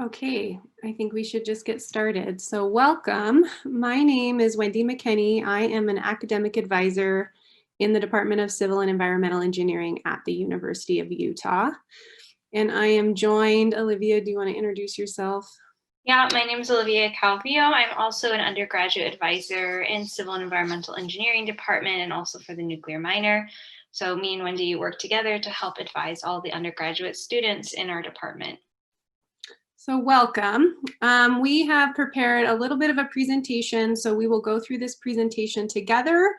Okay, I think we should just get started. So welcome. My name is Wendy McKinney. I am an academic advisor in the Department of Civil and Environmental Engineering at the University of Utah. And I am joined, Olivia, do you want to introduce yourself? Yeah, my name is Olivia Calvillo. I'm also an undergraduate advisor in Civil and Environmental Engineering department and also for the nuclear minor. So me and Wendy work together to help advise all the undergraduate students in our department. So welcome. We have prepared a little bit of a presentation, so we will go through this presentation together.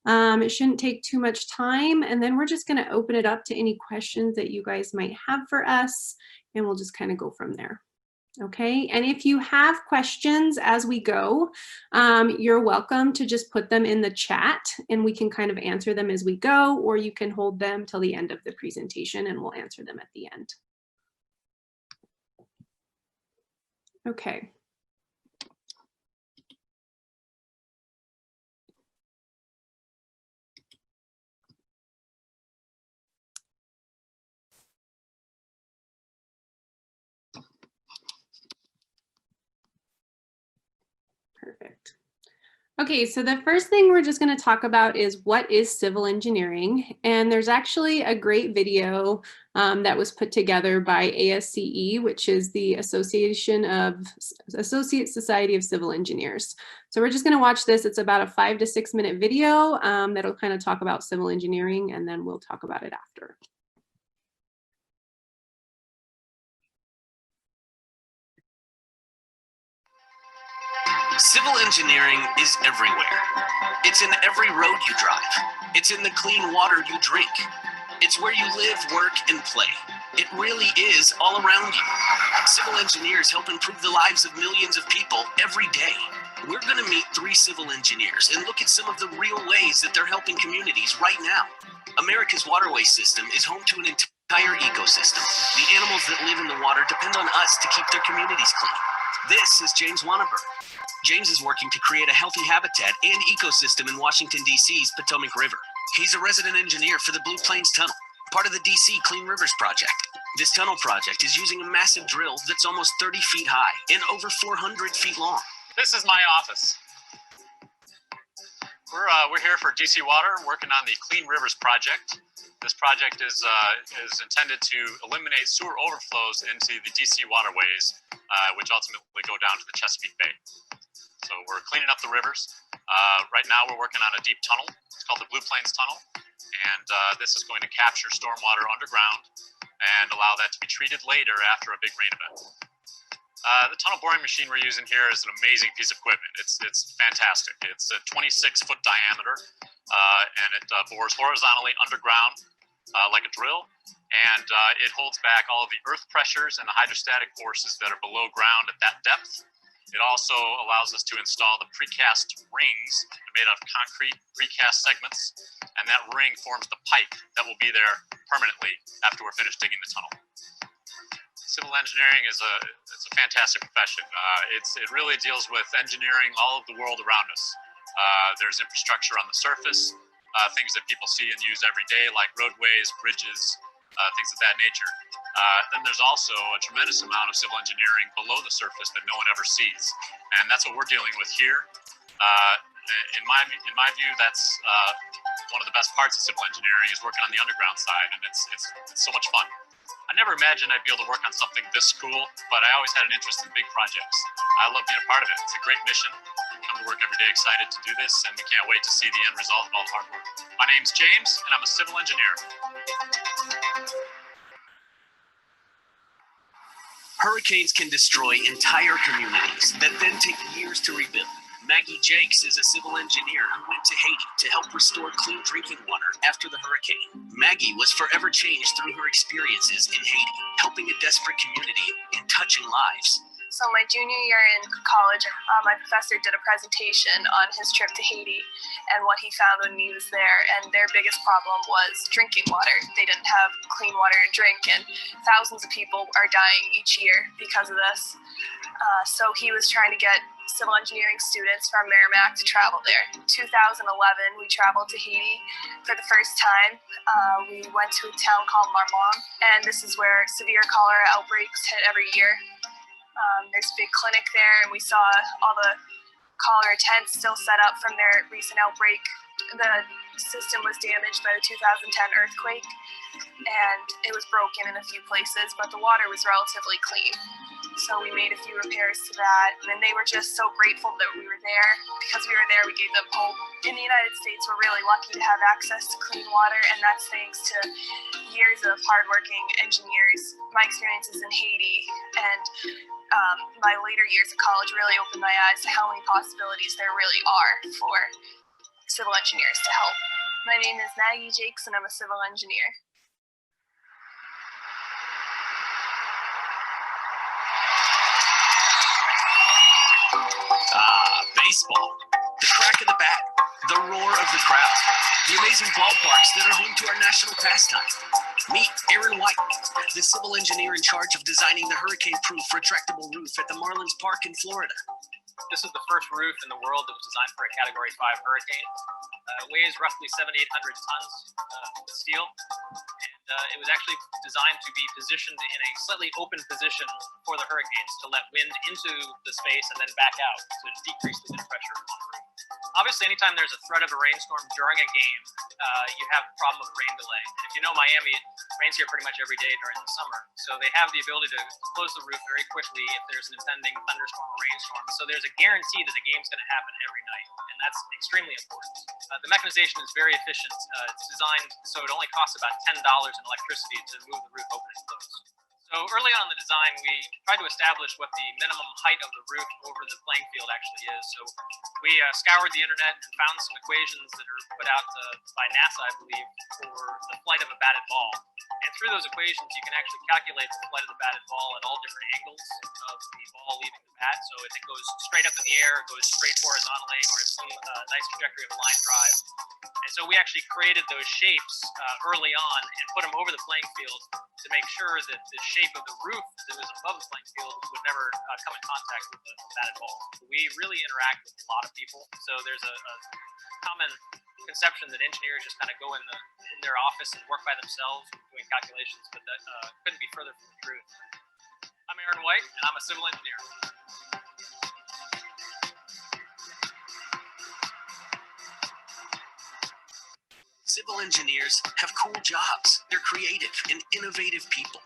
It shouldn't take too much time, and then we're just going to open it up to any questions that you guys might have for us, and we'll just kind of go from there. Okay, and if you have questions as we go, you're welcome to just put them in the chat and we can kind of answer them as we go, or you can hold them till the end of the presentation and we'll answer them at the end. Okay. Perfect. Okay, so the first thing we're just going to talk about is what is civil engineering. And there's actually a great video that was put together by ASCE, which is the Associate Society of Civil Engineers. So we're just going to watch this. It's about a 5 to 6 minute video that'll kind of talk about civil engineering, and then we'll talk about it after. Civil engineering is everywhere. It's in every road you drive. It's in the clean water you drink. It's where you live, work, and play. It really is all around you. Civil engineers help improve the lives of millions of people every day. We're going to meet 3 civil engineers and look at some of the real ways that they're helping communities right now. America's waterway system is home to an entire ecosystem. The animals that live in the water depend on us to keep their communities clean. This is James Wanneberg. James is working to create a healthy habitat and ecosystem in Washington, D.C.'s Potomac River. He's a resident engineer for the Blue Plains Tunnel, part of the D.C. Clean Rivers Project. This tunnel project is using a massive drill that's almost 30 feet high and over 400 feet long. This is my office. We're here for DC Water, working on the Clean Rivers Project. This project is intended to eliminate sewer overflows into the DC waterways, which ultimately go down to the Chesapeake Bay. So we're cleaning up the rivers. Right now we're working on a deep tunnel. It's called the Blue Plains Tunnel. And this is going to capture stormwater underground and allow that to be treated later after a big rain event. The tunnel boring machine we're using here is an amazing piece of equipment. It's fantastic. It's a 26-foot diameter, and it bores horizontally underground like a drill. And it holds back all of the earth pressures and the hydrostatic forces that are below ground at that depth. It also allows us to install the precast rings made out of concrete precast segments, and that ring forms the pipe that will be there permanently after we're finished digging the tunnel. Civil engineering is it's a fantastic profession. It really deals with engineering all of the world around us. There's infrastructure on the surface, things that people see and use every day, like roadways, bridges, things of that nature. Then there's also a tremendous amount of civil engineering below the surface that no one ever sees, and that's what we're dealing with here. In my view, that's one of the best parts of civil engineering is working on the underground side, and it's so much fun. I never imagined I'd be able to work on something this cool, but I always had an interest in big projects. I love being a part of it. It's a great mission. We come to work every day excited to do this, and we can't wait to see the end result of all the hard work. My name's James, and I'm a civil engineer. Hurricanes can destroy entire communities that then take years to rebuild. Maggie Jakes is a civil engineer who went to Haiti to help restore clean drinking water after the hurricane. Maggie was forever changed through her experiences in Haiti, helping a desperate community and touching lives. So my junior year in college, my professor did a presentation on his trip to Haiti and what he found when he was there. And their biggest problem was drinking water. They didn't have clean water to drink, and thousands of people are dying each year because of this. So he was trying to get civil engineering students from Merrimack to travel there. In 2011, we traveled to Haiti for the first time. We went to a town called Marmont, and this is where severe cholera outbreaks hit every year. There's a big clinic there, and we saw all the cholera tents still set up from their recent outbreak. The system was damaged by the 2010 earthquake, and it was broken in a few places, but the water was relatively clean. So we made a few repairs to that, and then they were just so grateful that we were there. Because we were there, we gave them hope. In the United States, we're really lucky to have access to clean water, and that's thanks to years of hardworking engineers. My experiences in Haiti and my later years of college really opened my eyes to how many possibilities there really are for civil engineers to help. My name is Maggie Jakes, and I'm a civil engineer. Baseball. The crack of the bat, the roar of the crowd, the amazing ballparks that are home to our national pastime. Meet Aaron White, the civil engineer in charge of designing the hurricane-proof retractable roof at the Marlins Park in Florida. This is the first roof in the world that was designed for a Category 5 hurricane. It weighs roughly 7,800 tons of steel. And it was actually designed to be positioned in a slightly open position for the hurricanes to let wind into the space and then back out to decrease the wind pressure on the roof. Obviously, anytime there's a threat of a rainstorm during a game, you have a problem with rain delay. And if you know Miami, it rains here pretty much every day during the summer. So they have the ability to close the roof very quickly if there's an impending thunderstorm or rainstorm. So there's a guarantee that the game's going to happen every night, and that's extremely important. The mechanization is very efficient. It's designed so it only costs about $10 in electricity to move the roof open and close. So early on in the design, we tried to establish what the minimum height of the roof over the playing field actually is. So we scoured the internet and found some equations that are put out by NASA, I believe, for the flight of a batted ball. And through those equations, you can actually calculate the flight of the batted ball at all different angles of the ball leaving the bat. So if it goes straight up in the air, it goes straight horizontally, or it's some nice trajectory of a line drive. And so we actually created those shapes early on and put them over the playing field to make sure that the shape of the roof that was above the playing field would never come in contact with the batted ball. We really interact with a lot of people, so there's a common conception that engineers just kind of go in their office and work by themselves doing calculations, but that couldn't be further from the truth. I'm Aaron White, and I'm a civil engineer. Civil engineers have cool jobs. They're creative and innovative people.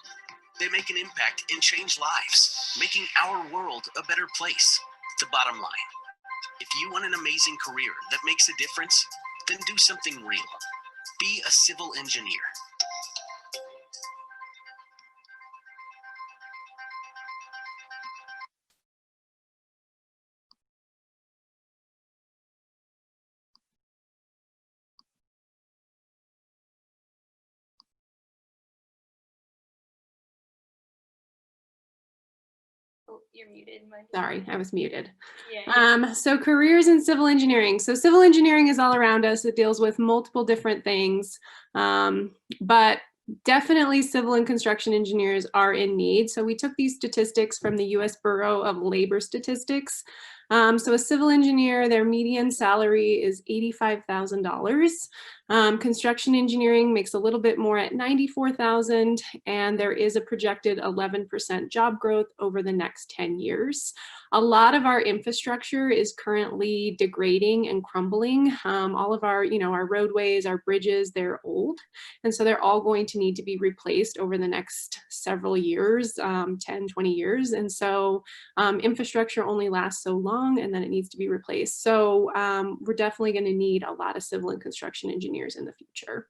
They make an impact and change lives, making our world a better place. The bottom line, if you want an amazing career that makes a difference, then do something real. Be a civil engineer. Oh, you're muted. Sorry, I was muted. Yeah. So careers in civil engineering. So civil engineering is all around us. It deals with multiple different things, but definitely civil and construction engineers are in need. So we took these statistics from the US Bureau of Labor Statistics. So a civil engineer, their median salary is $85,000. Construction engineering makes a little bit more at $94,000, and there is a projected 11% job growth over the next 10 years. A lot of our infrastructure is currently degrading and crumbling. All of our, our roadways, our bridges, they're old. And so they're all going to need to be replaced over the next several years, 10, 20 years. And so infrastructure only lasts so long, and then it needs to be replaced. So we're definitely going to need a lot of civil and construction engineers in the future.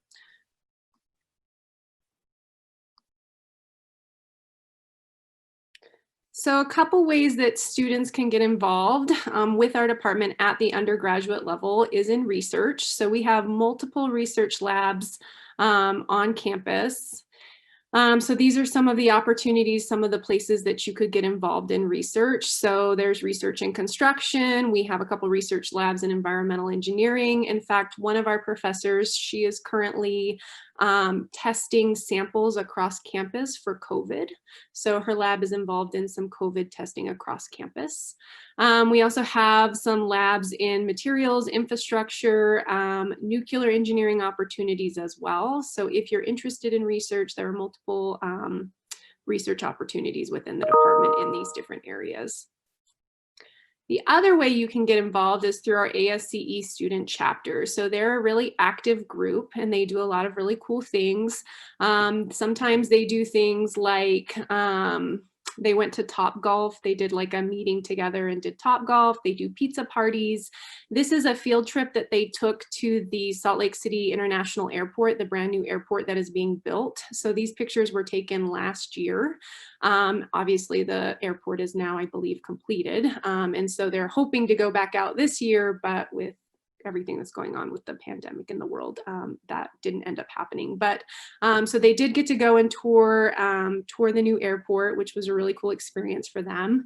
So a couple ways that students can get involved with our department at the undergraduate level is in research. So we have multiple research labs on campus. So these are some of the opportunities, some of the places that you could get involved in research. So there's research in construction. We have a couple research labs in environmental engineering. In fact, one of our professors, she is currently testing samples across campus for COVID. So her lab is involved in some COVID testing across campus. We also have some labs in materials, infrastructure, nuclear engineering opportunities as well. So if you're interested in research, there are multiple research opportunities within the department in these different areas. The other way you can get involved is through our ASCE student chapter. So they're a really active group and they do a lot of really cool things. Sometimes they do things like they went to Topgolf. They did like a meeting together and did Topgolf. They do pizza parties. This is a field trip that they took to the Salt Lake City International Airport, the brand new airport that is being built. So these pictures were taken last year. Obviously the airport is now, I believe, completed. And so they're hoping to go back out this year, but with everything that's going on with the pandemic in the world, that didn't end up happening. But so they did get to go and tour the new airport, which was a really cool experience for them.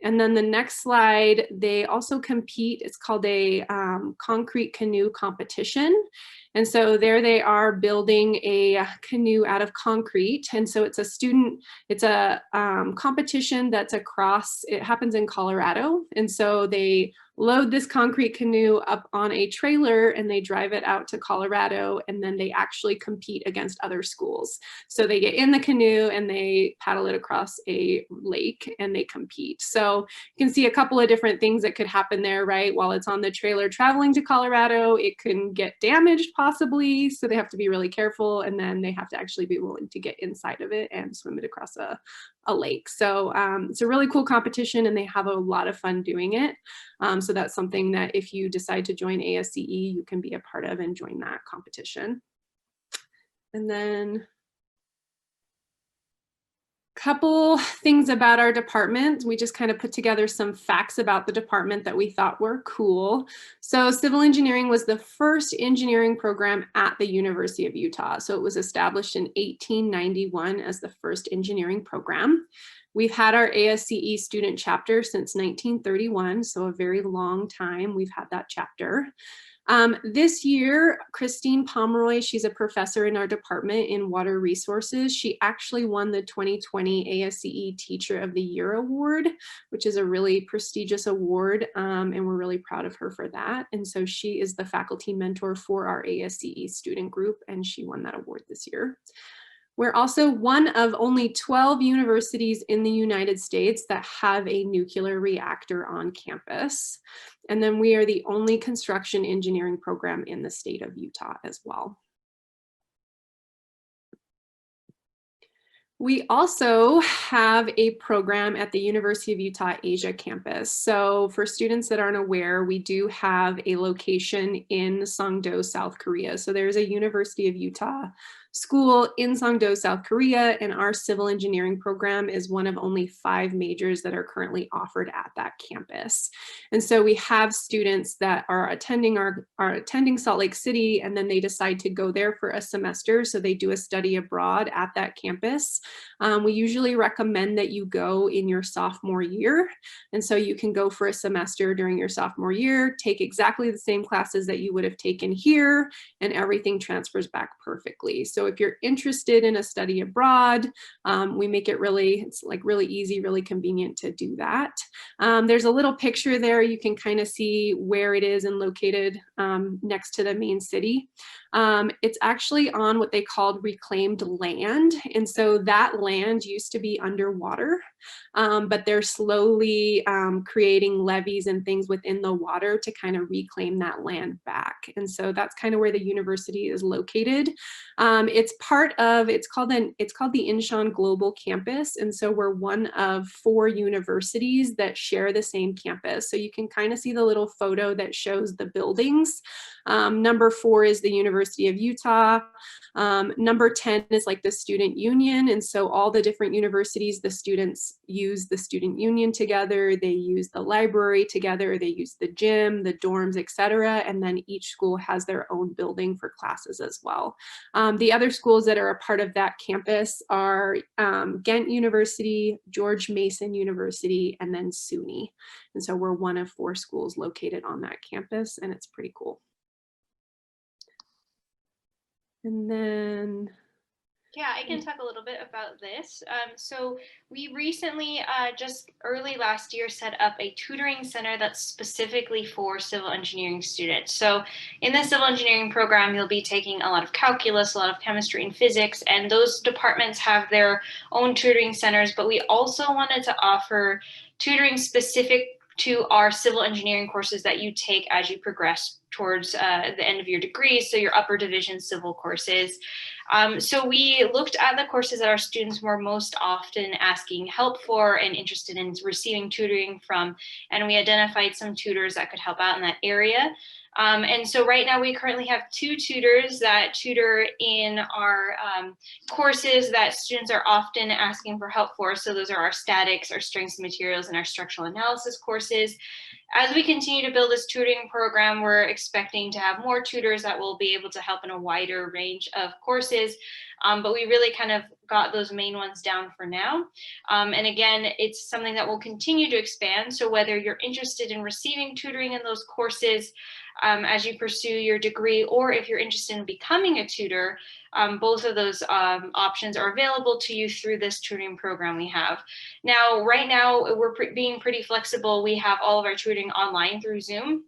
And then the next slide, they also compete. It's called a concrete canoe competition. And so there they are building a canoe out of concrete. And so it's a competition that's across, it happens in Colorado. And so they load this concrete canoe up on a trailer and they drive it out to Colorado, and then they actually compete against other schools. So they get in the canoe and they paddle it across a lake and they compete. So you can see a couple of different things that could happen there, right? While it's on the trailer traveling to Colorado, it can get damaged possibly. So they have to be really careful, and then they have to actually be willing to get inside of it and swim it across a lake. So it's a really cool competition and they have a lot of fun doing it. So that's something that if you decide to join ASCE, you can be a part of and join that competition. And then a couple things about our department. We just kind of put together some facts about the department that we thought were cool. So civil engineering was the first engineering program at the University of Utah. So it was established in 1891 as the first engineering program. We've had our ASCE student chapter since 1931, so a very long time we've had that chapter. This year, Christine Pomeroy, she's a professor in our department in water resources. She actually won the 2020 ASCE Teacher of the Year Award, which is a really prestigious award, and we're really proud of her for that. And so she is the faculty mentor for our ASCE student group, and she won that award this year. We're also one of only 12 universities in the United States that have a nuclear reactor on campus. And then we are the only construction engineering program in the state of Utah as well. We also have a program at the University of Utah Asia campus. So for students that aren't aware, we do have a location in Songdo, South Korea. So there's a University of Utah school in Songdo, South Korea, and our civil engineering program is one of only 5 majors that are currently offered at that campus. And so we have students that are attending Salt Lake City, and then they decide to go there for a semester. So they do a study abroad at that campus. We usually recommend that you go in your sophomore year. And so you can go for a semester during your sophomore year, take exactly the same classes that you would have taken here, and everything transfers back perfectly. So if you're interested in a study abroad, we make it it's like really easy, really convenient to do that. There's a little picture there. You can kind of see where it is and located next to the main city. It's actually on what they called reclaimed land. And so that land used to be underwater, but they're slowly creating levees and things within the water to kind of reclaim that land back. And so that's kind of where the university is located. It's called the Incheon Global Campus. And so we're one of 4 universities that share the same campus. So you can kind of see the little photo that shows the buildings. Number 4 is the University of Utah. Number 10 is like the student union. And so all the different universities, the students use the student union together. They use the library together. They use the gym, the dorms, etc. And then each school has their own building for classes as well. The other schools that are a part of that campus are Ghent University, George Mason University, and then SUNY. And so we're one of 4 schools located on that campus, and it's pretty cool. And then Yeah, I can talk a little bit about this. So we recently, just early last year, set up a tutoring center that's specifically for civil engineering students. So in the civil engineering program, you'll be taking a lot of calculus, a lot of chemistry and physics, and those departments have their own tutoring centers, but we also wanted to offer tutoring specific to our civil engineering courses that you take as you progress towards the end of your degree, so your upper division civil courses. So we looked at the courses that our students were most often asking help for and interested in receiving tutoring from, and we identified some tutors that could help out in that area. And so right now we currently have 2 tutors that tutor in our courses that students are often asking for help for. So those are our statics, our strengths and materials, and our structural analysis courses. As we continue to build this tutoring program, we're expecting to have more tutors that will be able to help in a wider range of courses. But we really kind of got those main ones down for now. And again, it's something that will continue to expand. So whether you're interested in receiving tutoring in those courses as you pursue your degree, or if you're interested in becoming a tutor, both of those options are available to you through this tutoring program we have. Now, right now, we're being pretty flexible. We have all of our tutoring online through Zoom.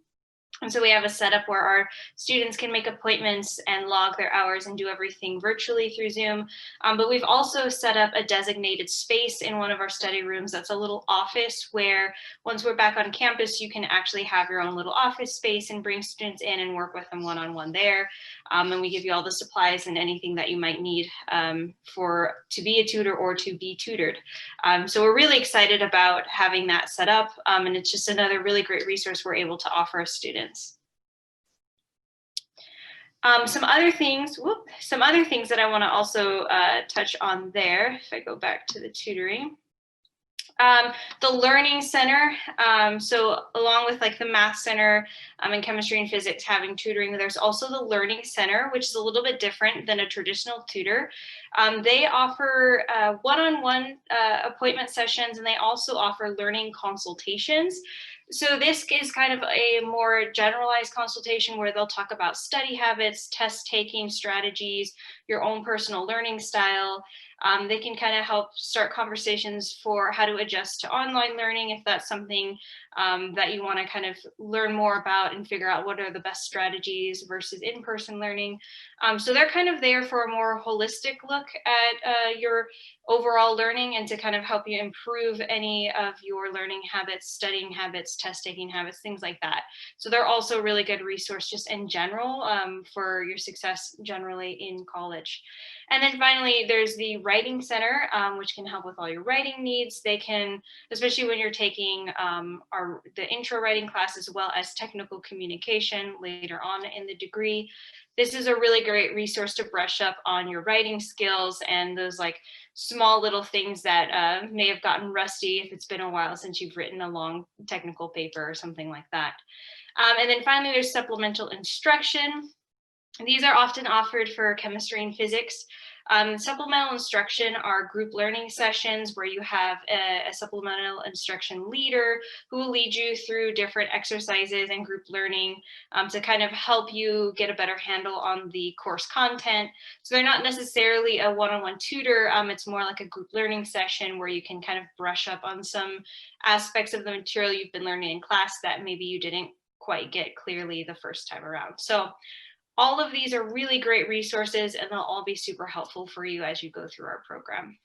And so we have a setup where our students can make appointments and log their hours and do everything virtually through Zoom. But we've also set up a designated space in one of our study rooms that's a little office where once we're back on campus, you can actually have your own little office space and bring students in and work with them one-on-one there. And we give you all the supplies and anything that you might need to be a tutor or to be tutored. So we're really excited about having that set up. And it's just another really great resource we're able to offer our students. Some other things that I want to also touch on there, if I go back to the tutoring. The Learning Center, so along with like the Math Center and Chemistry and Physics having tutoring, there's also the Learning Center, which is a little bit different than a traditional tutor. They offer one-on-one appointment sessions, and they also offer learning consultations. So this is kind of a more generalized consultation where they'll talk about study habits, test taking strategies, your own personal learning style. They can kind of help start conversations for how to adjust to online learning if that's something that you want to kind of learn more about and figure out what are the best strategies versus in-person learning. So they're kind of there for a more holistic look at your overall learning and to kind of help you improve any of your learning habits, studying habits, test taking habits, things like that. So they're also a really good resource just in general for your success generally in college. And then finally, there's the Writing Center, which can help with all your writing needs. They can, especially when you're taking the intro writing class as well as technical communication later on in the degree. This is a really great resource to brush up on your writing skills and those like small little things that may have gotten rusty if it's been a while since you've written a long technical paper or something like that. And then finally, there's supplemental instruction. These are often offered for chemistry and physics. Supplemental instruction are group learning sessions where you have a supplemental instruction leader who will lead you through different exercises and group learning to kind of help you get a better handle on the course content. So they're not necessarily a one-on-one tutor. It's more like a group learning session where you can kind of brush up on some aspects of the material you've been learning in class that maybe you didn't quite get clearly the first time around. So all of these are really great resources, and they'll all be super helpful for you as you go through our program.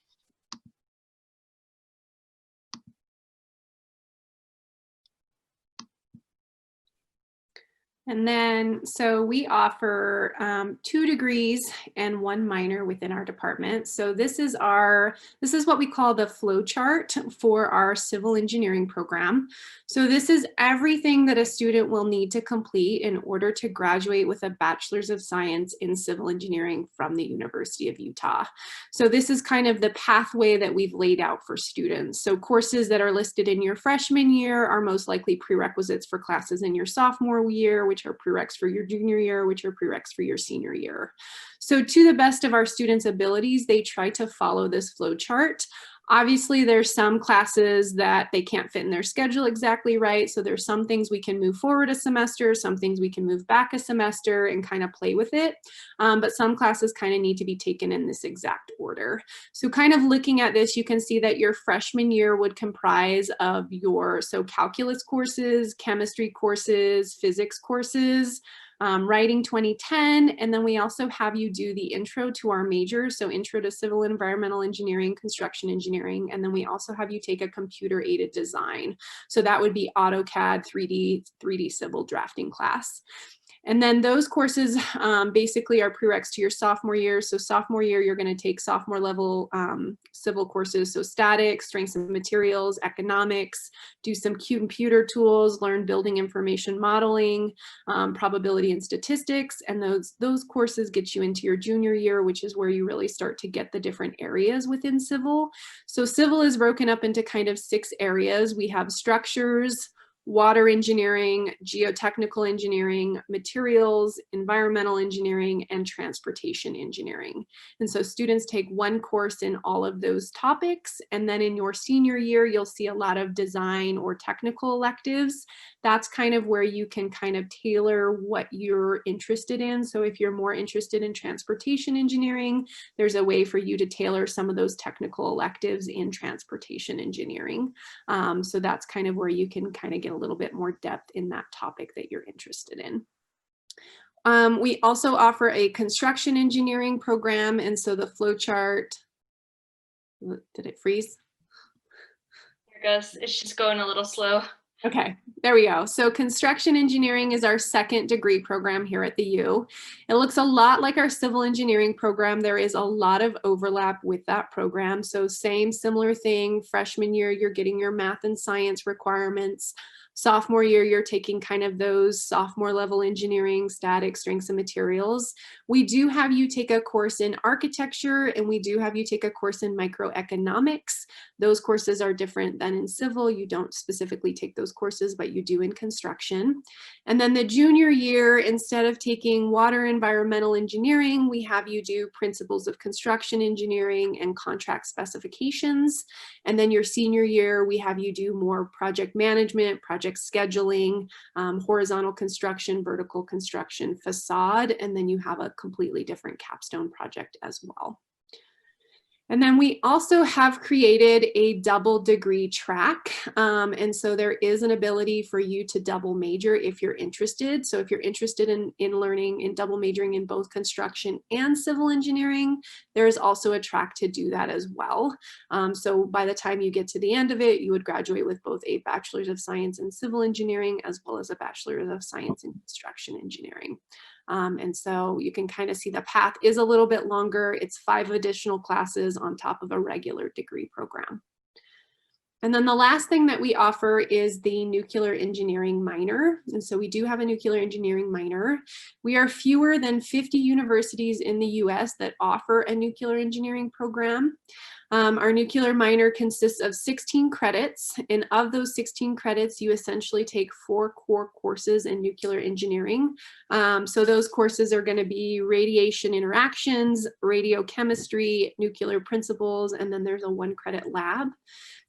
And then, so we offer 2 degrees and 1 minor within our department. So this is what we call the flow chart for our civil engineering program. So this is everything that a student will need to complete in order to graduate with a Bachelor's of Science in Civil Engineering from the University of Utah. So this is kind of the pathway that we've laid out for students. So courses that are listed in your freshman year are most likely prerequisites for classes in your sophomore year, which are prereqs for your junior year, which are prereqs for your senior year. So to the best of our students' abilities, they try to follow this flow chart. Obviously, there's some classes that they can't fit in their schedule exactly right. So there's some things we can move forward a semester, some things we can move back a semester and kind of play with it. But some classes kind of need to be taken in this exact order. So kind of looking at this, you can see that your freshman year would comprise of your calculus courses, chemistry courses, physics courses, writing 2010, and then we also have you do the intro to our majors, so intro to civil and environmental engineering, construction engineering, and then we also have you take a computer aided design. So that would be AutoCAD, 3D civil drafting class. And then those courses basically are prereqs to your sophomore year. So sophomore year, you're going to take sophomore level civil courses. So statics, strengths and materials, economics, do some computer tools, learn building information modeling, probability and statistics. And those courses get you into your junior year, which is where you really start to get the different areas within civil. So civil is broken up into kind of 6 areas. We have structures, water engineering, geotechnical engineering, materials, environmental engineering, and transportation engineering. And so students take one course in all of those topics. And then in your senior year, you'll see a lot of design or technical electives. That's kind of where you can kind of tailor what you're interested in. So if you're more interested in transportation engineering, there's a way for you to tailor some of those technical electives in transportation engineering. So that's kind of where you can kind of get a little bit more depth in that topic that you're interested in. We also offer a construction engineering program, and so the flow chart, did it freeze? There it goes. It's just going a little slow. Okay, there we go. So construction engineering is our 2nd degree program here at the U. It looks a lot like our civil engineering program. There is a lot of overlap with that program. So similar thing, freshman year, you're getting your math and science requirements. Sophomore year, you're taking kind of those sophomore level engineering, statics, strengths and materials. We do have you take a course in architecture, and we do have you take a course in microeconomics. Those courses are different than in civil. You don't specifically take those courses, but you do in construction. And then the junior year, instead of taking water environmental engineering, we have you do principles of construction engineering and contract specifications. And then your senior year, we have you do more project management, project scheduling, horizontal construction, vertical construction, facade, and then you have a completely different capstone project as well. And then we also have created a double degree track. And so there is an ability for you to double major if you're interested. So if you're interested in learning and double majoring in both construction and civil engineering, there is also a track to do that as well. So by the time you get to the end of it, you would graduate with both a Bachelor's of Science in Civil Engineering as well as a Bachelor's of Science in Construction Engineering. And so you can kind of see the path is a little bit longer. It's 5 additional classes on top of a regular degree program. And then the last thing that we offer is the nuclear engineering minor. And so we do have a nuclear engineering minor. We are fewer than 50 universities in the US that offer a nuclear engineering program. Our nuclear minor consists of 16 credits, and of those 16 credits, you essentially take 4 core courses in nuclear engineering. So those courses are going to be radiation interactions, radiochemistry, nuclear principles, and then there's a 1 credit lab.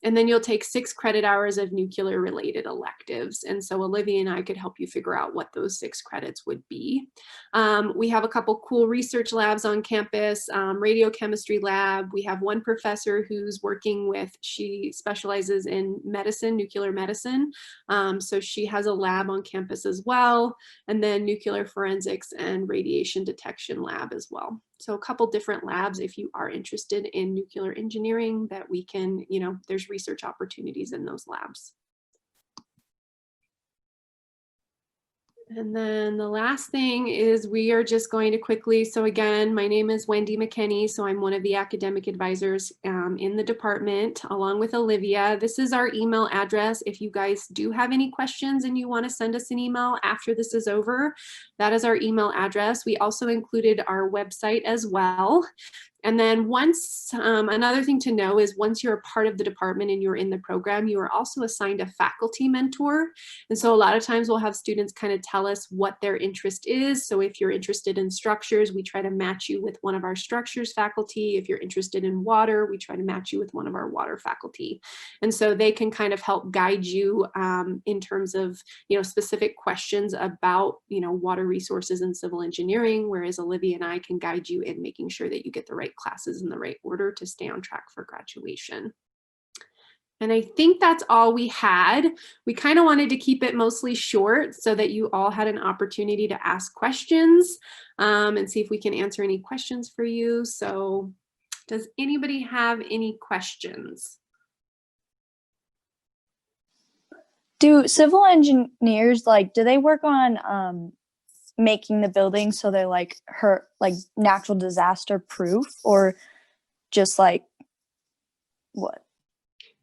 And then you'll take 6 credit hours of nuclear related electives. And so Olivia and I could help you figure out what those 6 credits would be. We have a couple cool research labs on campus, radiochemistry lab. We have one professor who's working with, she specializes in medicine, nuclear medicine. So she has a lab on campus as well. And then nuclear forensics and radiation detection lab as well. So a couple different labs if you are interested in nuclear engineering that we can, there's research opportunities in those labs. And then the last thing is we are just going to quickly, so again, my name is Wendy McKinney, so I'm one of the academic advisors in the department along with Olivia. This is our email address. If you guys do have any questions and you want to send us an email after this is over, that is our email address. We also included our website as well. And then once, another thing to know is once you're a part of the department and you're in the program, you are also assigned a faculty mentor. And so a lot of times we'll have students kind of tell us what their interest is. So if you're interested in structures, we try to match you with one of our structures faculty. If you're interested in water, we try to match you with one of our water faculty. And so they can kind of help guide you in terms of, specific questions about, water resources and civil engineering, whereas Olivia and I can guide you in making sure that you get the right classes in the right order to stay on track for graduation. And I think that's all we had. We kind of wanted to keep it mostly short so that you all had an opportunity to ask questions and see if we can answer any questions for you. So does anybody have any questions? Do civil engineers, do they work on making the buildings so they're like natural disaster proof, or just what?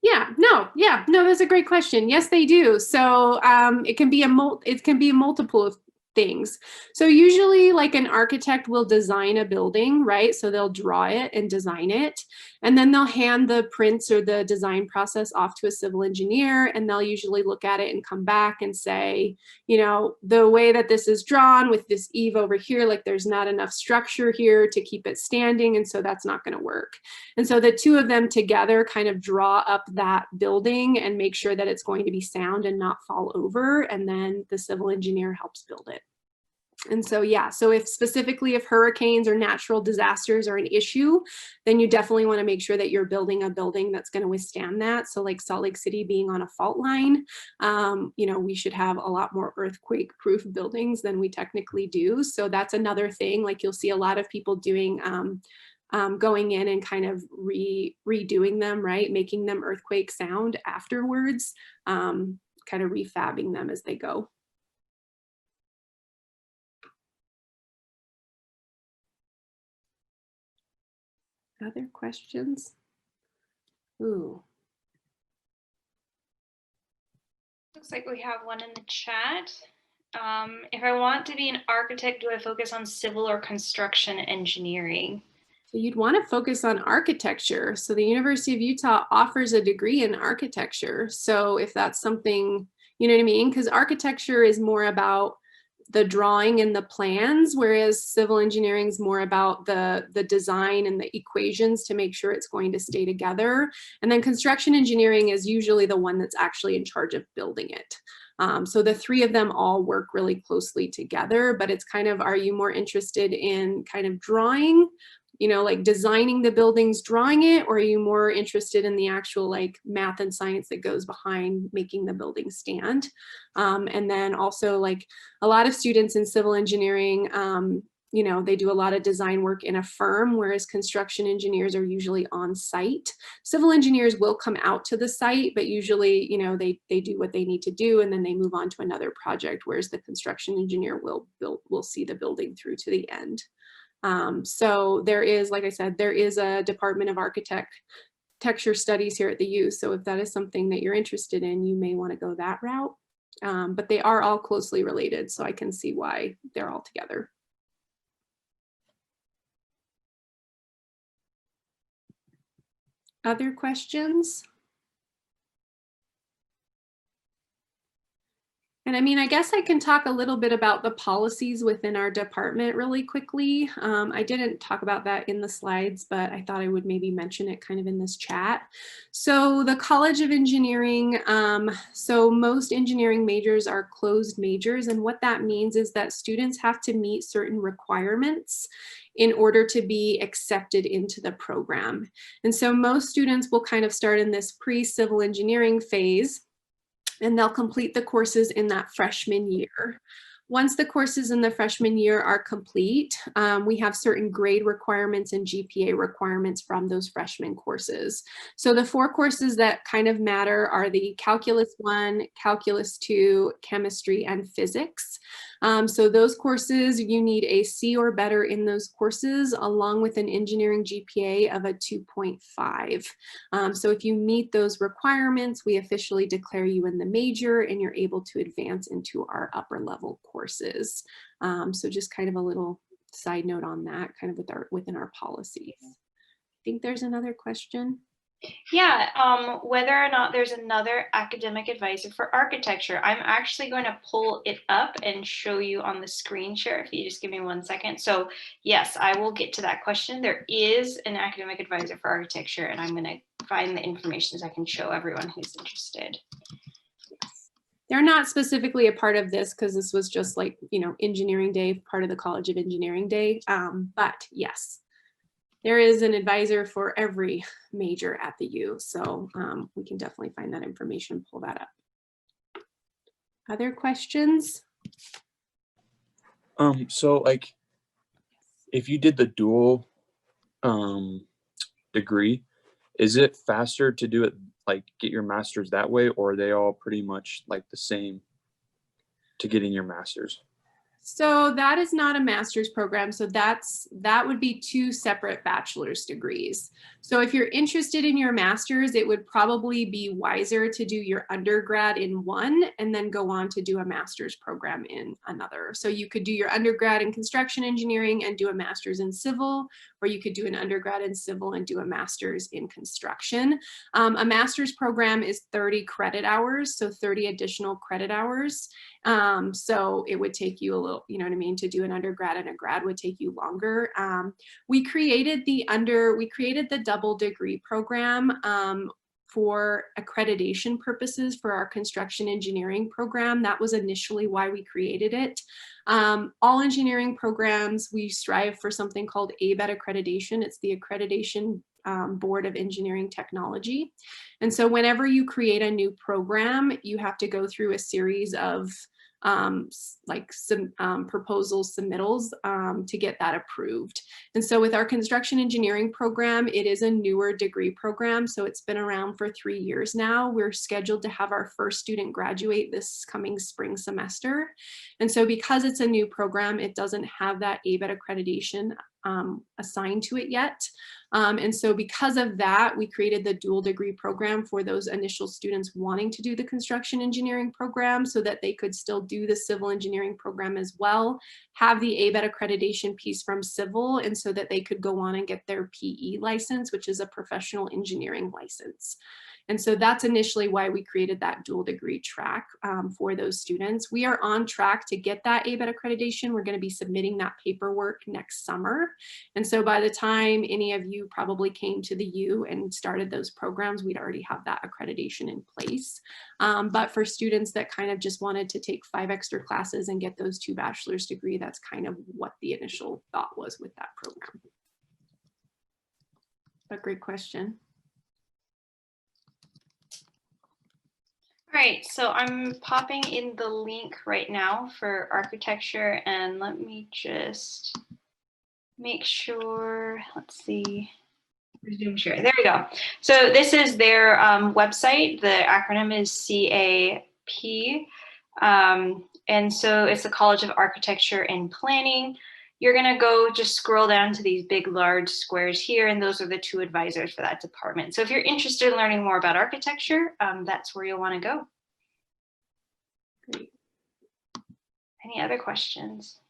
Yeah, no, that's a great question. Yes, they do. So it can be a multiple of things. So usually like an architect will design a building, right? So they'll draw it and design it, and then they'll hand the prints or the design process off to a civil engineer, and they'll usually look at it and come back and say, the way that this is drawn with this eave over here, like there's not enough structure here to keep it standing, and so that's not going to work. And so the two of them together kind of draw up that building and make sure that it's going to be sound and not fall over, and then the civil engineer helps build it. And so, yeah, so if hurricanes or natural disasters are an issue, then you definitely want to make sure that you're building a building that's going to withstand that. So like Salt Lake City being on a fault line, we should have a lot more earthquake proof buildings than we technically do. So that's another thing. Like you'll see a lot of people doing going in and kind of redoing them, right? Making them earthquake sound afterwards, kind of refabbing them as they go. Other questions? Ooh. Looks like we have one in the chat. If I want to be an architect, do I focus on civil or construction engineering? So you'd want to focus on architecture. So the University of Utah offers a degree in architecture. So if that's something, you know what I mean? Because architecture is more about the drawing and the plans, whereas civil engineering is more about the design and the equations to make sure it's going to stay together. And then construction engineering is usually the one that's actually in charge of building it. So the three of them all work really closely together, but it's kind of, are you more interested in kind of drawing, like designing the buildings, drawing it, or are you more interested in the actual like math and science that goes behind making the building stand? And then also like a lot of students in civil engineering, they do a lot of design work in a firm, whereas construction engineers are usually on site. Civil engineers will come out to the site, but usually, they do what they need to do and then they move on to another project, whereas the construction engineer will see the building through to the end. So there is, like I said, there is a Department of Architecture Studies here at the U. So if that is something that you're interested in, you may want to go that route. But they are all closely related, so I can see why they're all together. Other questions? And I mean, I guess I can talk a little bit about the policies within our department really quickly. I didn't talk about that in the slides, but I thought I would maybe mention it kind of in this chat. So the College of Engineering, so most engineering majors are closed majors. And what that means is that students have to meet certain requirements in order to be accepted into the program. And so most students will kind of start in this pre-civil engineering phase, and they'll complete the courses in that freshman year. Once the courses in the freshman year are complete, we have certain grade requirements and GPA requirements from those freshman courses. So the 4 courses that kind of matter are the Calculus 1, Calculus 2, Chemistry, and Physics. So those courses, you need a C or better in those courses, along with an engineering GPA of a 2.5. So if you meet those requirements, we officially declare you in the major and you're able to advance into our upper level courses. So just kind of a little side note on that, kind of within our policies. think there's another question. Yeah, whether or not there's another academic advisor for architecture. I'm actually going to pull it up and show you on the screen share if you just give me 1 second. So yes, I will get to that question. There is an academic advisor for architecture, and I'm going to find the information so I can show everyone who's interested. They're not specifically a part of this because this was just like, you know, engineering day, part of the College of Engineering Day. But yes, there is an advisor for every major at the U. So we can definitely find that information, pull that up. Other questions? So like, if you did the dual degree, is it faster to do it, like get your master's that way, or are they all pretty much like the same to getting your master's? So that is not a master's program. So that would be 2 separate bachelor's degrees. So if you're interested in your master's, it would probably be wiser to do your undergrad in one and then go on to do a master's program in another. So you could do your undergrad in construction engineering and do a master's in civil, or you could do an undergrad in civil and do a master's in construction. A master's program is 30 credit hours, so 30 additional credit hours. So it would take you a little, you know what I mean, to do an undergrad and a grad would take you longer. We created the double degree program for accreditation purposes for our construction engineering program. That was initially why we created it. All engineering programs, we strive for something called ABET accreditation. It's the accreditation Board of Engineering Technology. And so whenever you create a new program, you have to go through a series of proposal submittals to get that approved. And so with our construction engineering program, it is a newer degree program. So it's been around for 3 years now. We're scheduled to have our first student graduate this coming spring semester. And so because it's a new program, it doesn't have that ABET accreditation assigned to it yet. And so because of that, we created the dual degree program for those initial students wanting to do the construction engineering program so that they could still do the civil engineering program as well, have the ABET accreditation piece from civil, and so that they could go on and get their PE license, which is a professional engineering license. And so that's initially why we created that dual degree track for those students. We are on track to get that ABET accreditation. We're going to be submitting that paperwork next summer. And so by the time any of you probably came to the U and started those programs, we'd already have that accreditation in place. But for students that kind of just wanted to take 5 extra classes and get those 2 bachelor's degree, that's kind of what the initial thought was with that program. But great question. All right, so I'm popping in the link right now for architecture, and let me just make sure, let's see, resume share, there we go. So this is their website, the acronym is CAP, and so it's the College of Architecture and Planning. You're gonna go just scroll down to these big, large squares here, and those are the 2 advisors for that department. So if you're interested in learning more about architecture, that's where you'll wanna go. Great. Any other questions?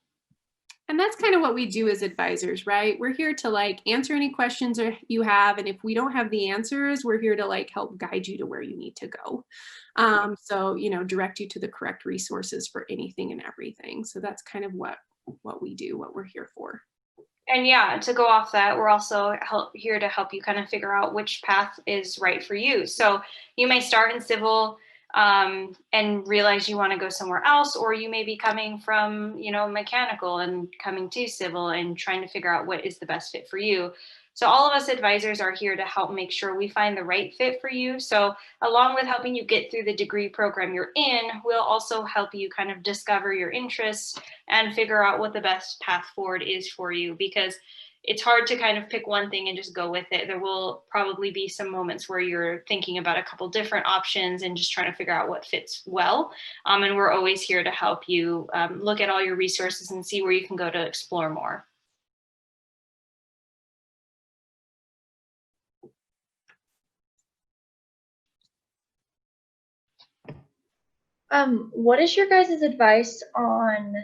And that's kind of what we do as advisors, right? We're here to like answer any questions you have. And if we don't have the answers, we're here to like help guide you to where you need to go. So, you know, direct you to the correct resources for anything and everything. So that's kind of what we do, what we're here for. And yeah, to go off that, we're also here to help you kind of figure out which path is right for you. So you may start in civil and realize you want to go somewhere else, or you may be coming from, you know, mechanical and coming to civil and trying to figure out what is the best fit for you. So all of us advisors are here to help make sure we find the right fit for you. So along with helping you get through the degree program you're in, we'll also help you kind of discover your interests and figure out what the best path forward is for you, because it's hard to kind of pick one thing and just go with it. There will probably be some moments where you're thinking about a couple different options and just trying to figure out what fits well. And we're always here to help you look at all your resources and see where you can go to explore more. What is your guys' advice on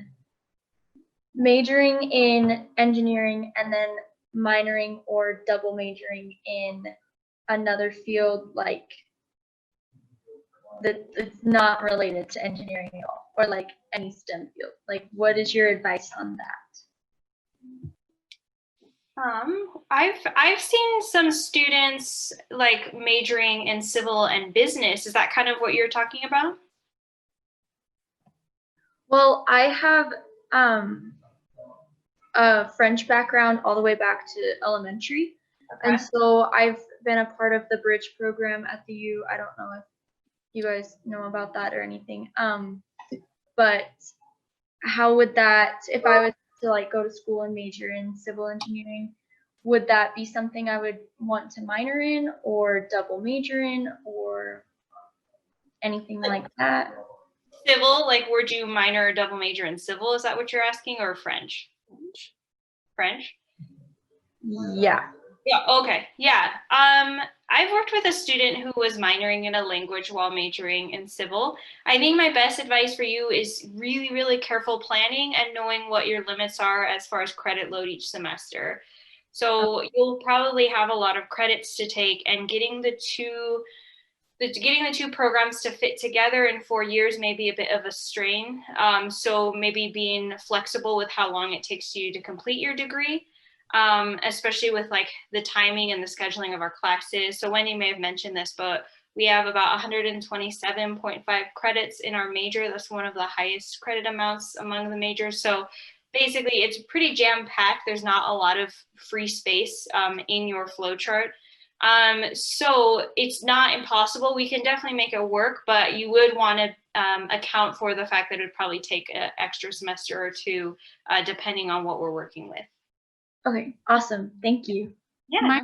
majoring in engineering and then minoring or double majoring in another field like that it's not related to engineering at all, or like any STEM field? Like, what is your advice on that? I've seen some students like majoring in civil and business. Is that kind of what you're talking about? Well, I have a French background all the way back to elementary. Okay. And so I've been a part of the bridge program at the U. I don't know if you guys know about that or anything. But how would that, if I was to like go to school and major in civil engineering, would that be something I would want to minor in or double major in or anything like that? Civil, like would you minor or double major in civil? Is that what you're asking, or French? French? Yeah. Yeah, okay. Yeah. I've worked with a student who was minoring in a language while majoring in civil. I think my best advice for you is really, really careful planning and knowing what your limits are as far as credit load each semester. So you'll probably have a lot of credits to take, and getting the two programs to fit together in 4 years may be a bit of a strain. So maybe being flexible with how long it takes you to complete your degree, especially with like the timing and the scheduling of our classes. So Wendy may have mentioned this, but we have about 127.5 credits in our major. That's one of the highest credit amounts among the majors. So basically it's pretty jam-packed. There's not a lot of free space in your flow chart. So it's not impossible. We can definitely make it work, but you would want to account for the fact that it would probably take an extra semester or two, depending on what we're working with. Okay, awesome. Thank you. Yeah.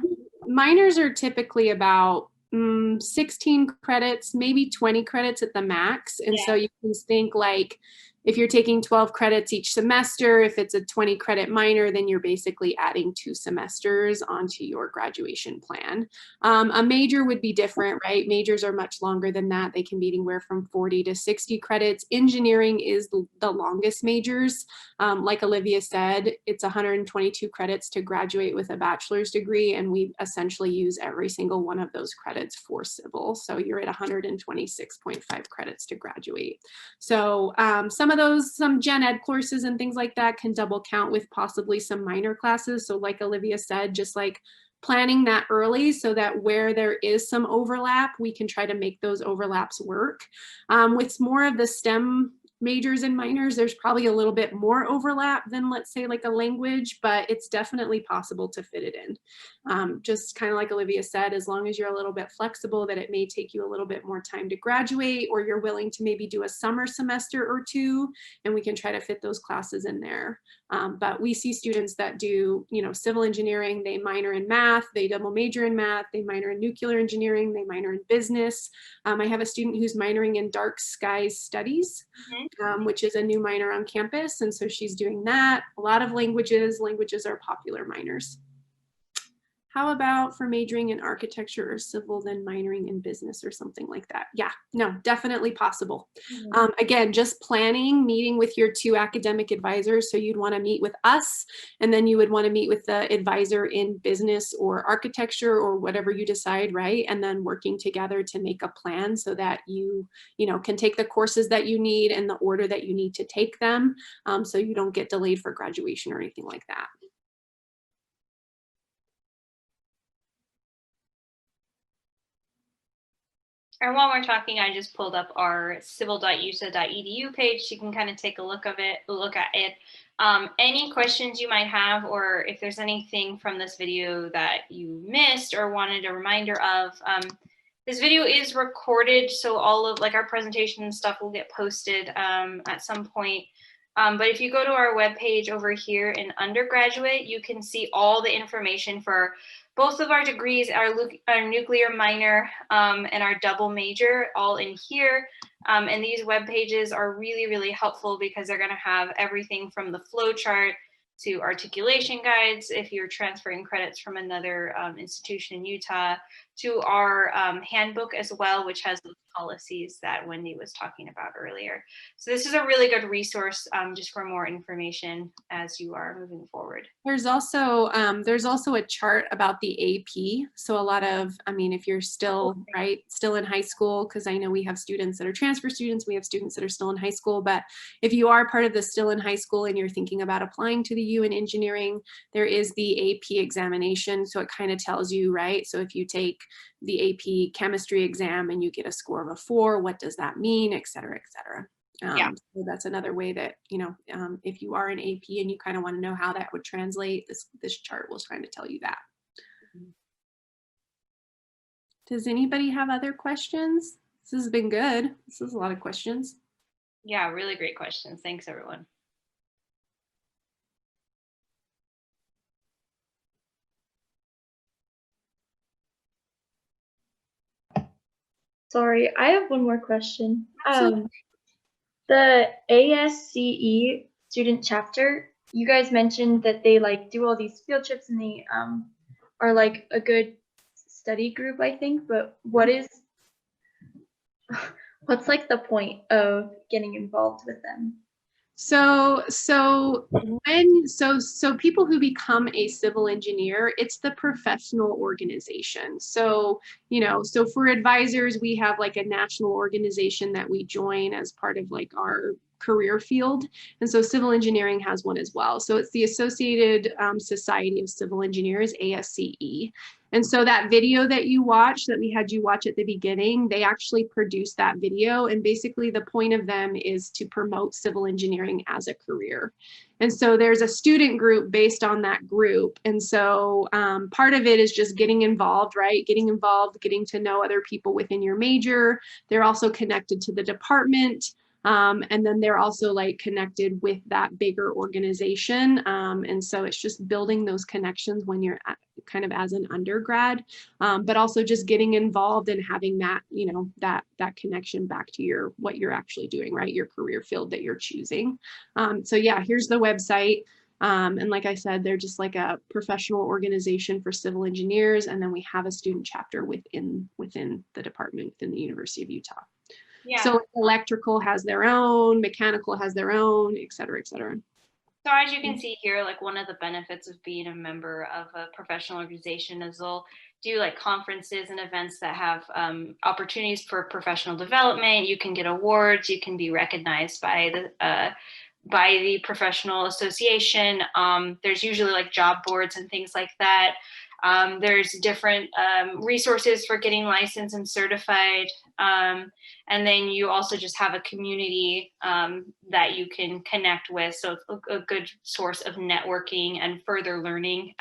Minors are typically about 16 credits, maybe 20 credits at the max. And so you can think like, if you're taking 12 credits each semester, if it's a 20 credit minor, then you're basically adding 2 semesters onto your graduation plan. A major would be different, right? Majors are much longer than that. They can be anywhere from 40 to 60 credits. Engineering is the longest majors. Like Olivia said, it's 122 credits to graduate with a bachelor's degree, and we essentially use every single one of those credits for civil. So you're at 126.5 credits to graduate. So some gen ed courses and things like that can double count with possibly some minor classes. So like Olivia said, just like planning that early so that where there is some overlap, we can try to make those overlaps work. With more of the STEM majors and minors, there's probably a little bit more overlap than, let's say, like a language, but it's definitely possible to fit it in. Just kind of like Olivia said, as long as you're a little bit flexible, that it may take you a little bit more time to graduate, or you're willing to maybe do a summer semester or two, and we can try to fit those classes in there. But we see students that do, civil engineering, they minor in math, they double major in math, they minor in nuclear engineering, they minor in business. I have a student who's minoring in dark skies studies, which is a new minor on campus. And so she's doing that. A lot of languages are popular minors. How about for majoring in architecture or civil, then minoring in business or something like that? Yeah, no, definitely possible. Again, just planning, meeting with your 2 academic advisors. So you'd want to meet with us, and then you would want to meet with the advisor in business or architecture or whatever you decide, right? And then working together to make a plan so that you can take the courses that you need in the order that you need to take them, so you don't get delayed for graduation or anything like that. And while we're talking, I just pulled up our civil.usa.edu page. So you can kind of take a look at it. Any questions you might have, or if there's anything from this video that you missed or wanted a reminder of, this video is recorded, so all of our presentation and stuff will get posted at some point. But if you go to our webpage over here in undergraduate, you can see all the information for both of our degrees, our nuclear minor and our double major, all in here. And these web pages are really, really helpful because they're going to have everything from the flow chart to articulation guides if you're transferring credits from another institution in Utah, to our handbook as well, which has those policies that Wendy was talking about earlier. So this is a really good resource just for more information as you are moving forward. There's also a chart about the AP. So a lot of, I mean, if you're still still in high school, because I know we have students that are transfer students, we have students that are still in high school, but if you are part of the still in high school and you're thinking about applying to the U in engineering, there is the AP examination. So it kind of tells you, right? So if you take the AP chemistry exam and you get a score of a 4, what does that mean, et cetera, et cetera. Yeah. So that's another way that, you know, if you are an AP and you kind of want to know how that would translate, this chart will try to tell you that. Does anybody have other questions? This has been good. This is a lot of questions. Yeah, really great questions. Thanks, everyone. Sorry, I have one more question. The ASCE student chapter, you guys mentioned that they like do all these field trips and they are like a good study group, I think, but what's like the point of getting involved with them? So people who become a civil engineer, it's the professional organization. So, you know, so for advisors, we have like a national organization that we join as part of like our career field. And so civil engineering has one as well. So it's the Associated Society of Civil Engineers, ASCE. And so that video that you watched, that we had you watch at the beginning, they actually produced that video. And basically the point of them is to promote civil engineering as a career. And so there's a student group based on that group. And so part of it is just getting involved, right? Getting involved, getting to know other people within your major. They're also connected to the department. And then they're also like connected with that bigger organization. And so it's just building those connections when you're kind of as an undergrad, but also just getting involved and having that, you know, that connection back to what you're actually doing, right? Your career field that you're choosing. So yeah, here's the website. And like I said, they're just like a professional organization for civil engineers. And then we have a student chapter within the department, within the University of Utah. Yeah. So electrical has their own, mechanical has their own, et cetera, et cetera. So as you can see here, like one of the benefits of being a member of a professional organization is they'll do like conferences and events that have opportunities for professional development. You can get awards, you can be recognized by the professional association. There's usually like job boards and things like that. There's different resources for getting licensed and certified. And then you also just have a community that you can connect with. So it's a good source of networking and further learning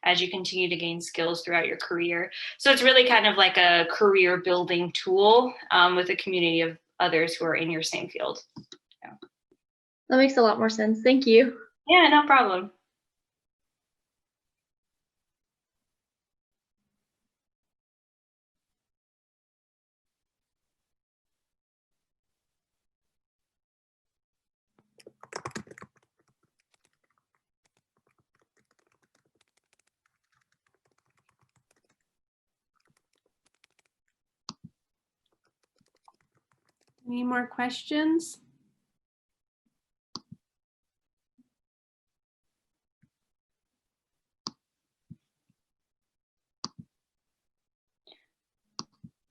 as you continue to gain skills throughout your career. So it's really kind of like a career building tool with a community of others who are in your same field. Yeah. That makes a lot more sense. Thank you. Yeah, no problem. Any more questions?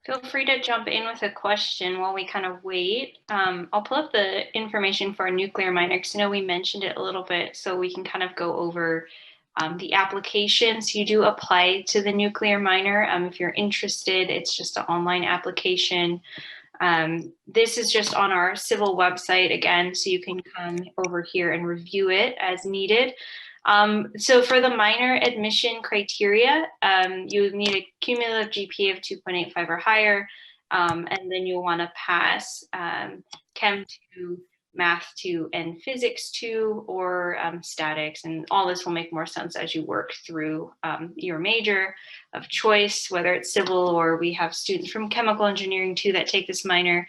Feel free to jump in with a question while we kind of wait. I'll pull up the information for our nuclear minor because I know we mentioned it a little bit, so we can kind of go over the applications. You do apply to the nuclear minor. If you're interested, it's just an online application. This is just on our civil website again, so you can come over here and review it as needed. So for the minor admission criteria, you would need a cumulative GPA of 2.85 or higher, and then you'll want to pass Chem 2 Math 2 and Physics 2, or statics. And all this will make more sense as you work through your major of choice, whether it's civil, or we have students from chemical engineering too that take this minor.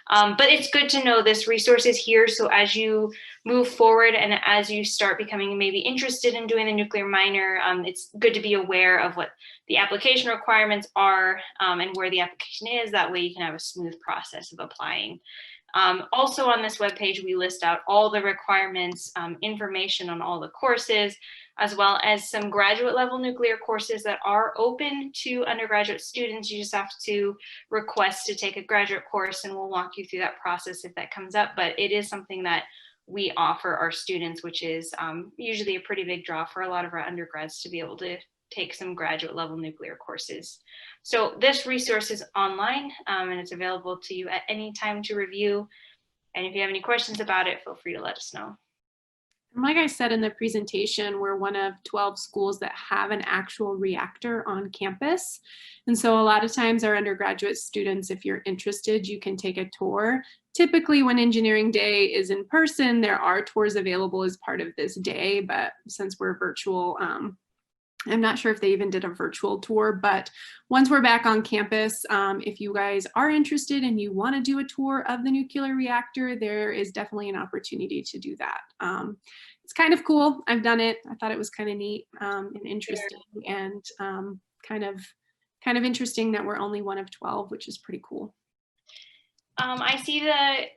But it's good to know this resource is here. So as you move forward and as you start becoming maybe interested in doing the nuclear minor, it's good to be aware of what the application requirements are and where the application is. That way you can have a smooth process of applying. Also on this webpage, we list out all the requirements, information on all the courses, as well as some graduate level nuclear courses that are open to undergraduate students. You just have to request to take a graduate course, and we'll walk you through that process if that comes up. But it is something that we offer our students, which is usually a pretty big draw for a lot of our undergrads to be able to take some graduate level nuclear courses. So this resource is online and it's available to you at any time to review. And if you have any questions about it, feel free to let us know. Like I said in the presentation, we're one of 12 schools that have an actual reactor on campus. And so a lot of times our undergraduate students, if you're interested, you can take a tour. Typically when engineering day is in person, there are tours available as part of this day, but since we're virtual, I'm not sure if they even did a virtual tour, but once we're back on campus, if you guys are interested and you want to do a tour of the nuclear reactor, there is definitely an opportunity to do that. It's kind of cool. I've done it. I thought it was kind of neat and interesting, and kind of interesting that we're only one of 12, which is pretty cool. I see the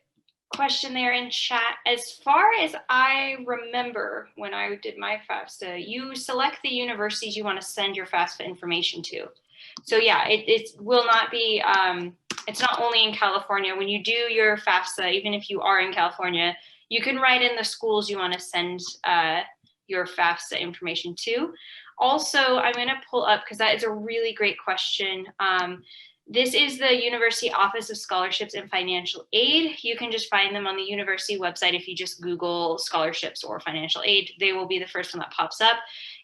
question there in chat. As far as I remember, when I did my FAFSA, you select the universities you want to send your FAFSA information to. So yeah, it will not be, it's not only in California. When you do your FAFSA, even if you are in California, you can write in the schools you want to send your FAFSA information to. Also, I'm going to pull up, because that is a really great question. This is the University Office of Scholarships and Financial Aid. You can just find them on the university website. If you just Google scholarships or financial aid, they will be the first one that pops up.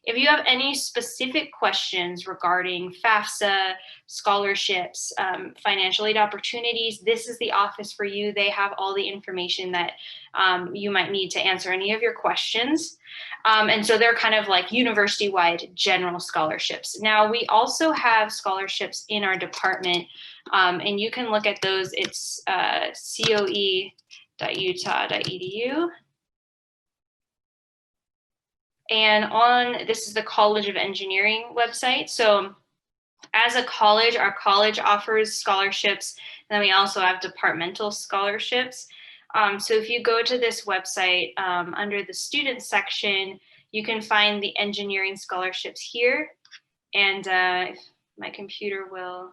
If you have any specific questions regarding FAFSA, scholarships, financial aid opportunities, this is the office for you. They have all the information that you might need to answer any of your questions. And so they're kind of like university-wide general scholarships. Now, we also have scholarships in our department, and you can look at those. It's coe.utah.edu. And this is the College of Engineering website. So as a college, our college offers scholarships, and then we also have departmental scholarships. So if you go to this website, under the student section, you can find the engineering scholarships here. And if my computer will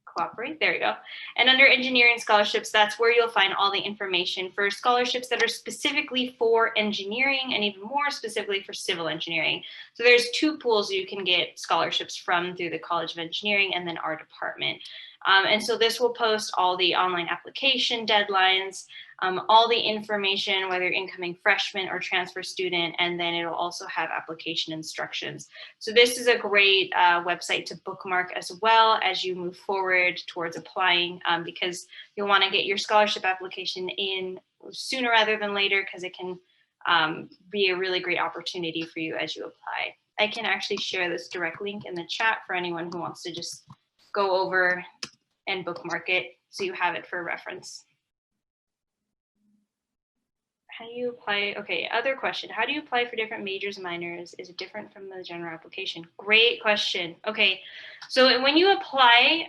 cooperate, there you go. And under engineering scholarships, that's where you'll find all the information for scholarships that are specifically for engineering, and even more specifically for civil engineering. So there's two pools you can get scholarships from through the College of Engineering and then our department. And so this will post all the online application deadlines, all the information, whether you're incoming freshman or transfer student, and then it'll also have application instructions. So this is a great website to bookmark as well as you move forward towards applying, because you'll want to get your scholarship application in sooner rather than later, because it can be a really great opportunity for you as you apply. I can actually share this direct link in the chat for anyone who wants to just go over and bookmark it so you have it for reference. How do you apply? Okay, other question. How do you apply for different majors and minors? Is it different from the general application? Great question. Okay, so when you apply,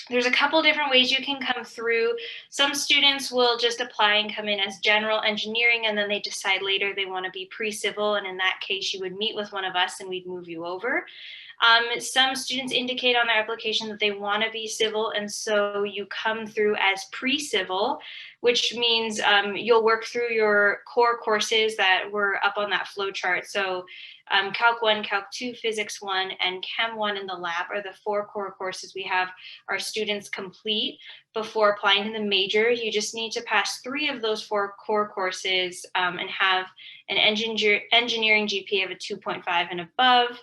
there's a couple different ways you can come through. Some students will just apply and come in as general engineering, and then they decide later they want to be pre-civil, and in that case you would meet with one of us and we'd move you over. Some students indicate on their application that they want to be civil, and so you come through as pre-civil, which means you'll work through your core courses that were up on that flow chart. So Calc 1, Calc 2, Physics 1, and Chem 1 in the lab are the 4 core courses we have our students complete before applying to the major. You just need to pass 3 of those 4 core courses and have an engineering GPA of a 2.5 and above,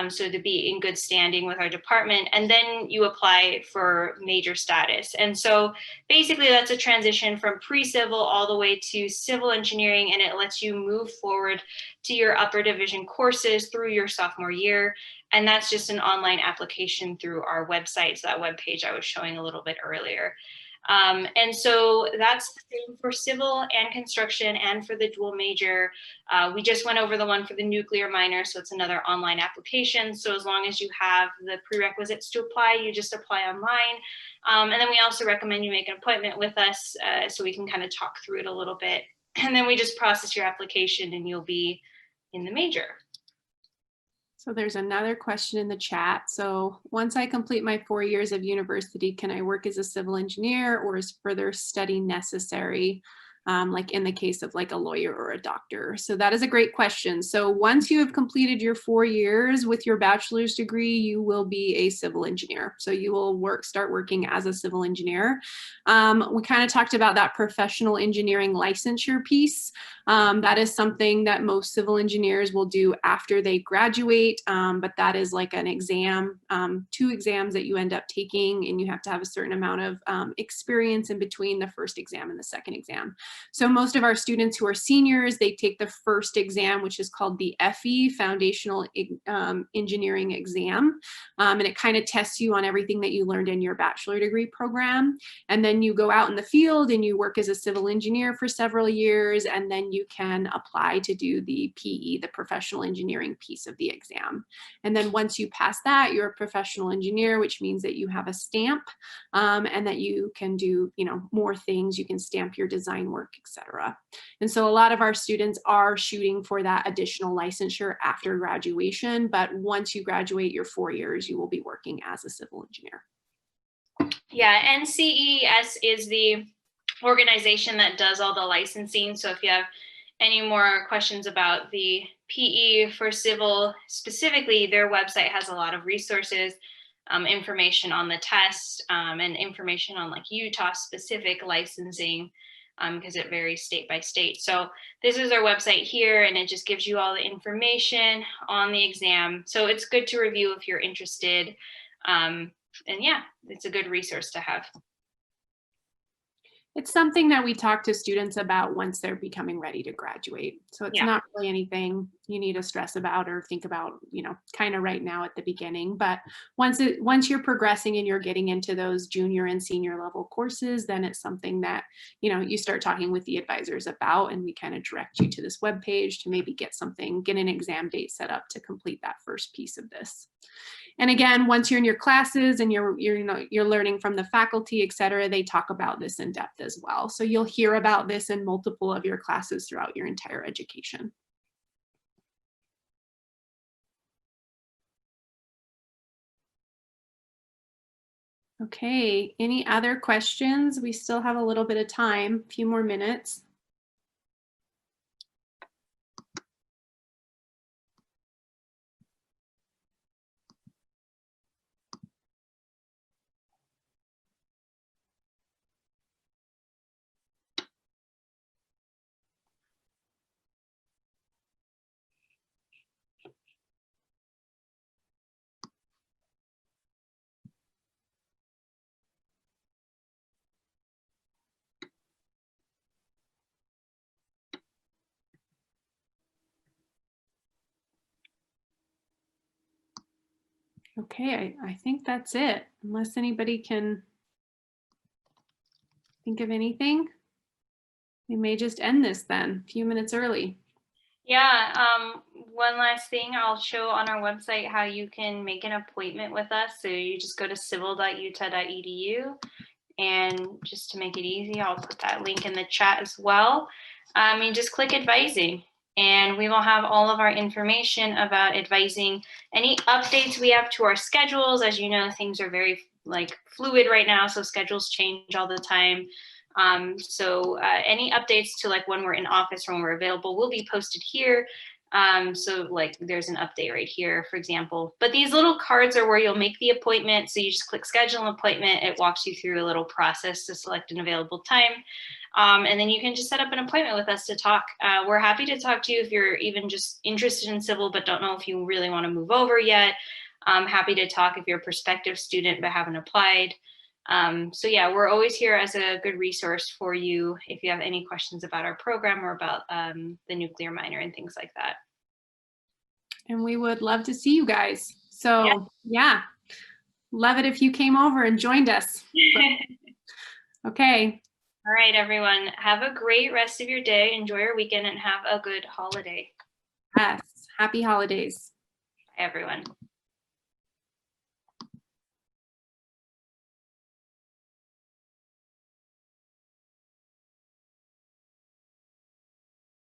so to be in good standing with our department, and then you apply for major status. And so basically that's a transition from from pre-civil all the way to civil engineering, and it lets you move forward to your upper division courses through your sophomore year. And that's just an online application through our website. So that webpage I was showing a little bit earlier. And so that's the same for civil and construction and for the dual major. We just went over the one for the nuclear minor, so it's another online application. So as long as you have the prerequisites to apply, you just apply online. And then we also recommend you make an appointment with us so we can kind of talk through it a little bit. And then we just process your application and you'll be in the major. So there's another question in the chat. So once I complete my 4 years of university, can I work as a civil engineer, or is further study necessary? Like in the case of like a lawyer or a doctor? So that is a great question. So once you have completed your 4 years with your bachelor's degree, you will be a civil engineer. So you will start working as a civil engineer. We kind of talked about that professional engineering licensure piece. That is something that most civil engineers will do after they graduate, but that is like an exam, 2 exams that you end up taking, and you have to have a certain amount of experience in between the first exam and the second exam. So most of our students who are seniors, they take the first exam, which is called the FE, Foundational Engineering Exam. And it kind of tests you on everything that you learned in your bachelor degree program. And then you go out in the field and you work as a civil engineer for several years, and then you can apply to do the PE, the professional engineering piece of the exam. And then once you pass that, you're a professional engineer, which means that you have a stamp and that you can do, you know, more things. You can stamp your design work, etc. And so a lot of our students are shooting for that additional licensure after graduation, but once you graduate your 4 years, you will be working as a civil engineer. Yeah, NCES is the organization that does all the licensing. So if you have any more questions about the PE for civil specifically, their website has a lot of resources, information on the test, and information on like Utah specific licensing, because it varies state by state. So this is our website here, and it just gives you all the information on the exam. So it's good to review if you're interested. And yeah, it's a good resource to have. It's something that we talk to students about once they're becoming ready to graduate. So it's not really anything you need to stress about or think about, you know, kind of right now at the beginning. But once you're progressing and you're getting into those junior and senior level courses, then it's something that, you know, you start talking with the advisors about, and we kind of direct you to this webpage to maybe get an exam date set up to complete that first piece of this. And again, once you're in your classes and you're learning from the faculty, et cetera, they talk about this in depth as well. So you'll hear about this in multiple of your classes throughout your entire education. Okay, any other questions? We still have a little bit of time, a few more minutes. Okay, I think that's it, unless anybody can think of anything. We may just end this then, a few minutes early. Yeah, one last thing, I'll show on our website how you can make an appointment with us. So you just go to civil.utah.edu, and just to make it easy, I'll put that link in the chat as well. You just click advising, and we will have all of our information about advising, any updates we have to our schedules. As you know, things are very fluid right now, so schedules change all the time. So any updates to like when we're in office or when we're available will be posted here. So like there's an update right here, for example, but these little cards are where you'll make the appointment. So you just click schedule an appointment. It walks you through a little process to select an available time. And then you can just set up an appointment with us to talk. We're happy to talk to you if you're even just interested in civil, but don't know if you really want to move over yet. I'm happy to talk if you're a prospective student but haven't applied. So yeah, we're always here as a good resource for you if you have any questions about our program or about the nuclear minor and things like that. And we would love to see you guys. So yeah, love it if you came over and joined us. Okay. All right, everyone. Have a great rest of your day. Enjoy your weekend and have a good holiday. Yes. Happy holidays. Bye, everyone.